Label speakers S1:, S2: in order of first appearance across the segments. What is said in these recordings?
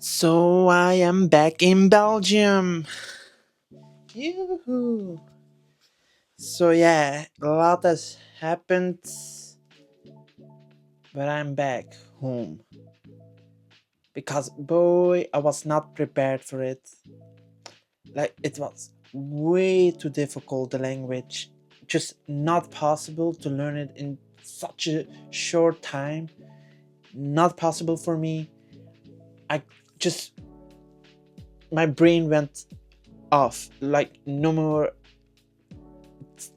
S1: So I am back in Belgium. Yoo-hoo. So yeah, a lot has happened, but I'm back home because boy, I was not prepared for it. Like it was way too difficult the language, just not possible to learn it in such a short time. Not possible for me. I just my brain went off like no more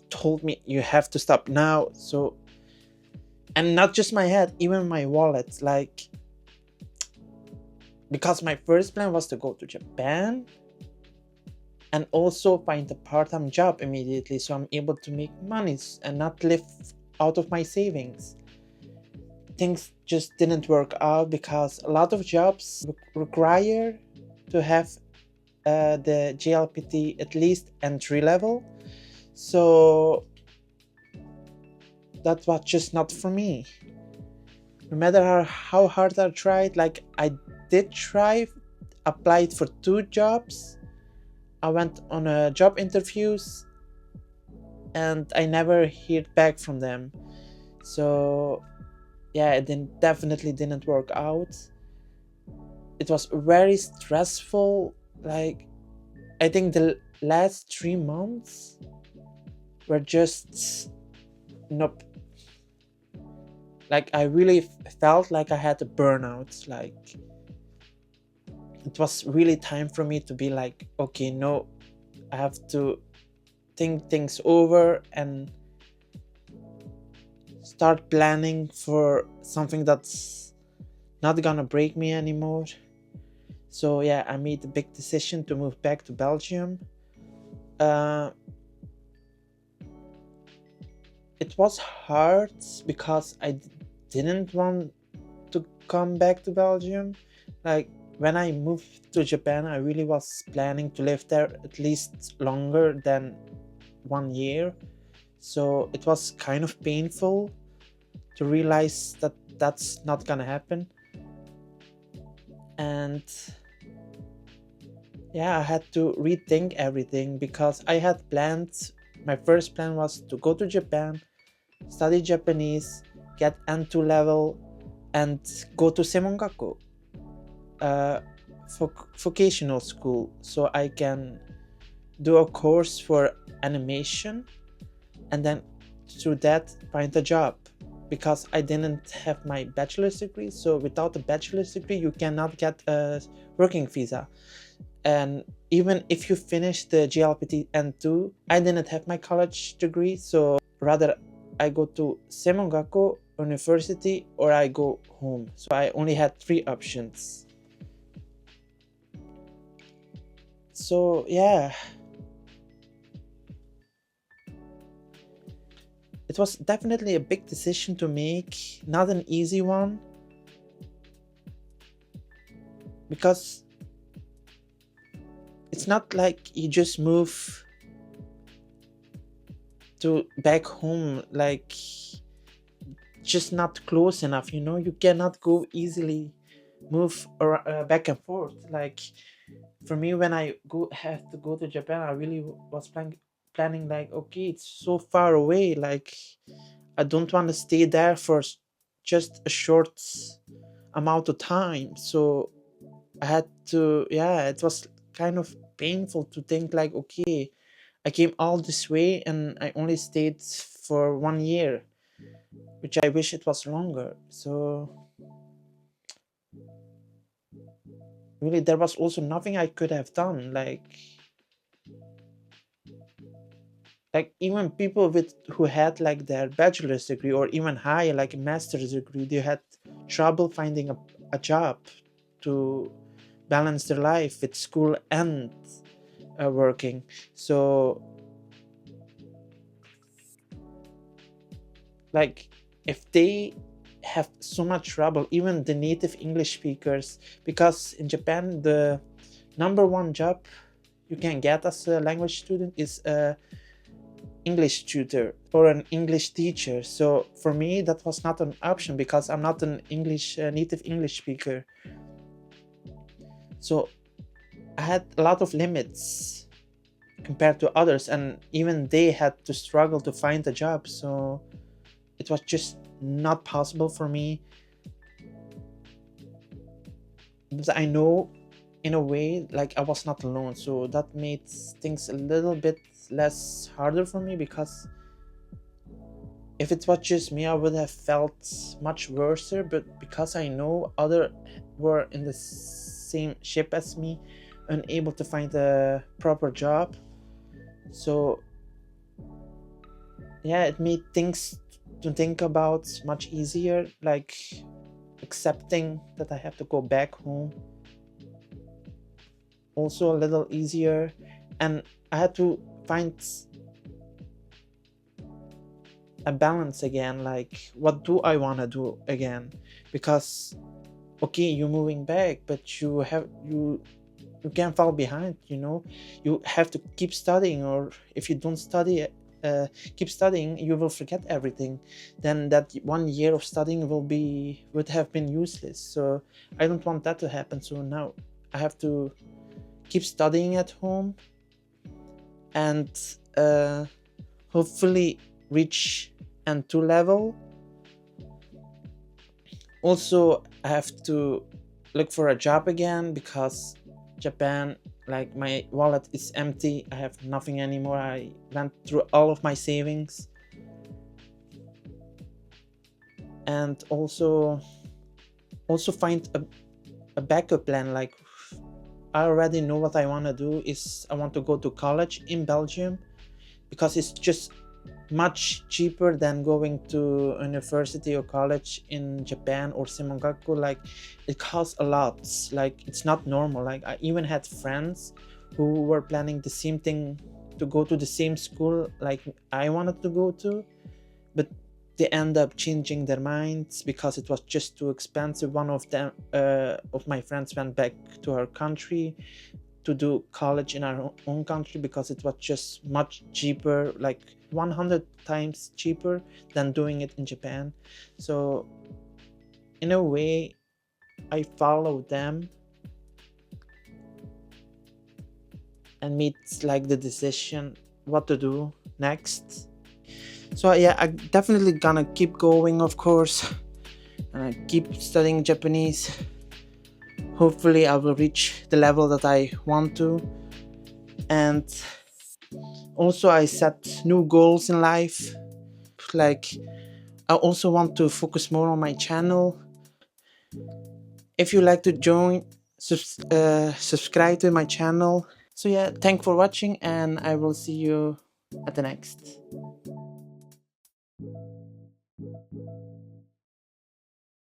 S1: told me you have to stop now. So, and not just my head, even my wallet. Like, because my first plan was to go to Japan and also find a part-time job immediately, so I'm able to make money and not live out of my savings. Things just didn't work out because a lot of jobs require to have the JLPT at least entry level. So that was just not for me. No matter how hard I tried, like I did try, applied for 2 jobs. I went on a job interviews and I never heard back from them. So yeah, definitely didn't work out. It was very stressful. Like I think the last 3 months were just nope. Like I really felt like I had a burnout. Like it was really time for me to be like, okay, no, I have to think things over and start planning for something that's not gonna break me anymore. So yeah, I made the big decision to move back to Belgium. uh, it was hard because didn't want to come back to Belgium. Like when I moved to Japan, I really was planning to live there at least longer than 1 year. So it was kind of painful to realize that that's not gonna happen. And yeah, I had to rethink everything because I had planned, my first plan was to go to Japan, study Japanese, get N2 level, and go to Semongaku, uh, vocational school, so I can do a course for animation and then through that find a job, because I didn't have my bachelor's degree. So without a bachelor's degree you cannot get a working visa. And even if you finish the GLPT N2, I didn't have my college degree, so rather I go to Semongaku University or I go home. So I only had 3 options. So yeah, it was definitely a big decision to make, not an easy one, because it's not like you just move to back home, like just not close enough, you cannot go easily move back and forth. Like for me, when I have to go to Japan, I really was planning like, okay, it's so far away, like I don't want to stay there for just a short amount of time. So I had to, yeah, it was kind of painful to think like, okay, I came all this way and I only stayed for 1 year, which I wish it was longer. So really, there was also nothing I could have done. Like even people with who had like their bachelor's degree or even higher, like a master's degree, they had trouble finding a job to balance their life with school and working. So like if they have so much trouble, even the native English speakers, because in Japan the number one job you can get as a language student is a English tutor or an English teacher. So for me that was not an option because I'm not an English native English speaker. So I had a lot of limits compared to others, and even they had to struggle to find a job. So it was just not possible for me. But I know in a way like I was not alone, so that made things a little bit less harder for me, because if it was just me I would have felt much worse, but because I know other were in the same ship as me, unable to find a proper job, so yeah, it made things to think about much easier, like accepting that I have to go back home also a little easier. And I had to find a balance again, like what do I want to do again, because okay, you're moving back, but you can't fall behind, you have to keep studying, or if you don't study, keep studying, you will forget everything, then that 1 year of studying would have been useless. So I don't want that to happen, so now I have to keep studying at home and hopefully reach N2 level. Also, I have to look for a job again, because Japan, like, my wallet is empty. I have nothing anymore. I went through all of my savings. And also find a backup plan. Like, I already know what I want to do is I want to go to college in Belgium, because it's just much cheaper than going to university or college in Japan or Semongaku. Like, it costs a lot. Like, it's not normal. Like, I even had friends who were planning the same thing, to go to the same school like I wanted to go to, but they end up changing their minds because it was just too expensive. One of them, of my friends, went back to her country to do college in our own country, because it was just much cheaper, like 100 times cheaper than doing it in Japan. So in a way, I followed them and made like the decision what to do next. So yeah, I definitely gonna keep going, of course, and I keep studying Japanese. Hopefully I will reach the level that I want to. And also I set new goals in life, like I also want to focus more on my channel. If you like to join, subscribe to my channel. So yeah, thanks for watching, and I will see you at the next.